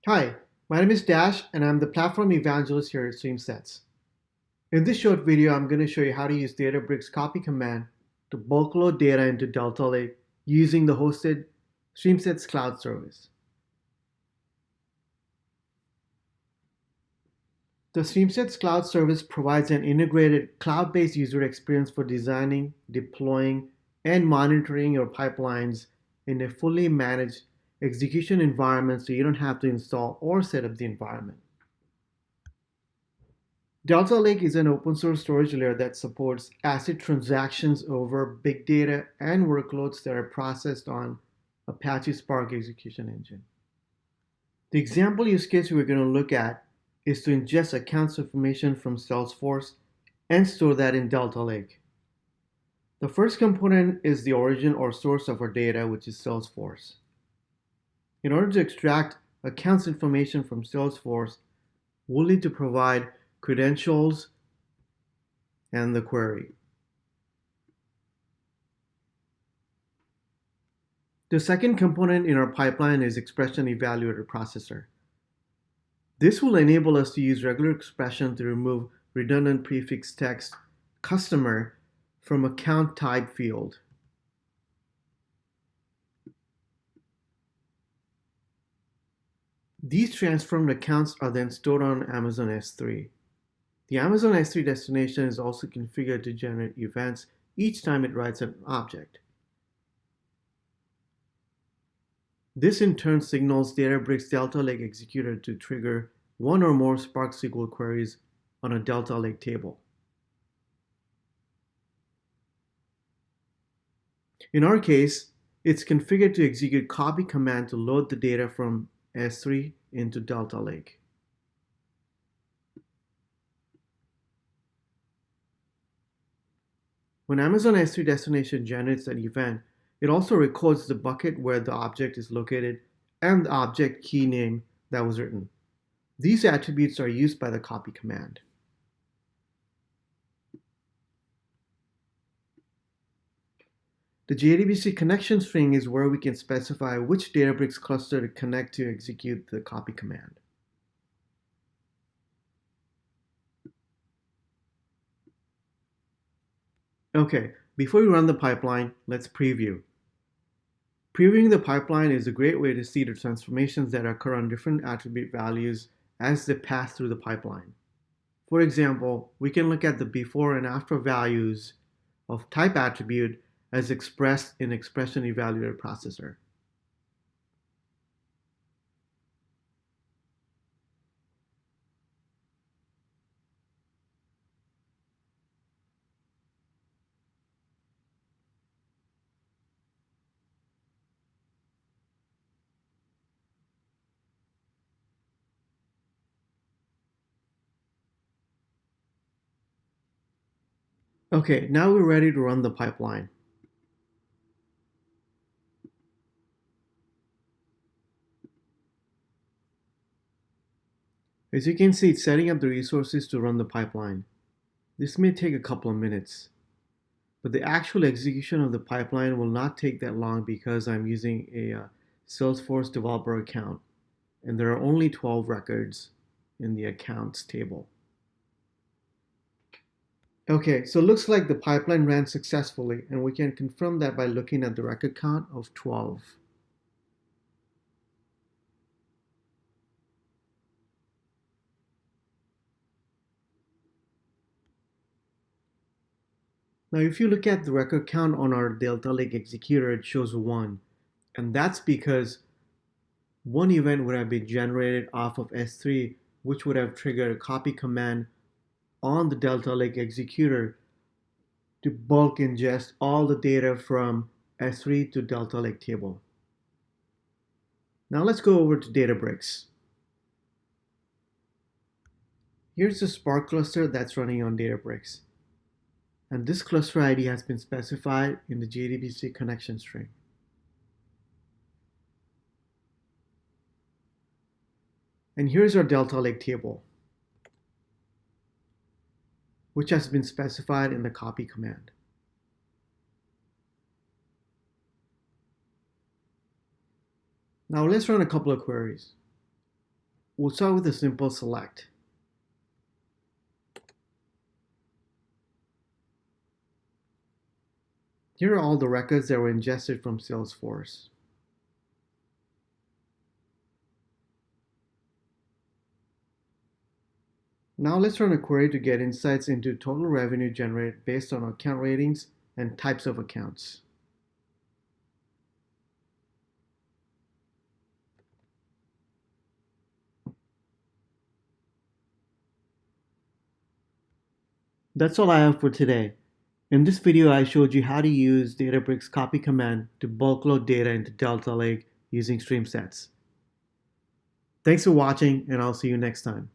Hi, my name is Dash and I'm the platform evangelist here at StreamSets. In this short video, I'm going to show you how to use Databricks COPY command to bulk load data into Delta Lake using the hosted StreamSets cloud service. The StreamSets cloud service provides an integrated cloud-based user experience for designing, deploying, and monitoring your pipelines in a fully managed execution environment so you don't have to install or set up the environment. Delta Lake is an open source storage layer that supports ACID transactions over big data and workloads that are processed on Apache Spark execution engine. The example use case we're going to look at is to ingest accounts information from Salesforce and store that in Delta Lake. The first component is the origin or source of our data, which is Salesforce. In order to extract accounts information from Salesforce, we'll need to provide credentials and the query. The second component in our pipeline is expression evaluator processor. This will enable us to use regular expression to remove redundant prefix text customer from account type field. These transformed accounts are then stored on Amazon S3. The Amazon S3 destination is also configured to generate events each time it writes an object. This in turn signals Databricks Delta Lake Executor to trigger one or more Spark SQL queries on a Delta Lake table. In our case, it's configured to execute copy command to load the data from S3 into Delta Lake. When Amazon S3 destination generates an event, it also records the bucket where the object is located and the object key name that was written. These attributes are used by the copy command. The JDBC connection string is where we can specify which Databricks cluster to connect to execute the copy command. Okay, before we run the pipeline, let's preview. Previewing the pipeline is a great way to see the transformations that occur on different attribute values as they pass through the pipeline. For example, we can look at the before and after values of type attribute as expressed in expression evaluator processor. Okay, now we're ready to run the pipeline. As you can see, it's setting up the resources to run the pipeline. This may take a couple of minutes, but the actual execution of the pipeline will not take that long because I'm using a Salesforce developer account, and there are only 12 records in the accounts table. Okay, so it looks like the pipeline ran successfully, and we can confirm that by looking at the record count of 12. Now, if you look at the record count on our Delta Lake executor, it shows 1. And that's because one event would have been generated off of S3, which would have triggered a copy command on the Delta Lake executor to bulk ingest all the data from S3 to Delta Lake table. Now let's go over to Databricks. Here's the Spark cluster that's running on Databricks. And this cluster ID has been specified in the JDBC connection string. And here's our Delta Lake table, which has been specified in the copy command. Now let's run a couple of queries. We'll start with a simple select. Here are all the records that were ingested from Salesforce. Now let's run a query to get insights into total revenue generated based on account ratings and types of accounts. That's all I have for today. In this video, I showed you how to use Databricks COPY command to bulk load data into Delta Lake using StreamSets. Thanks for watching, and I'll see you next time.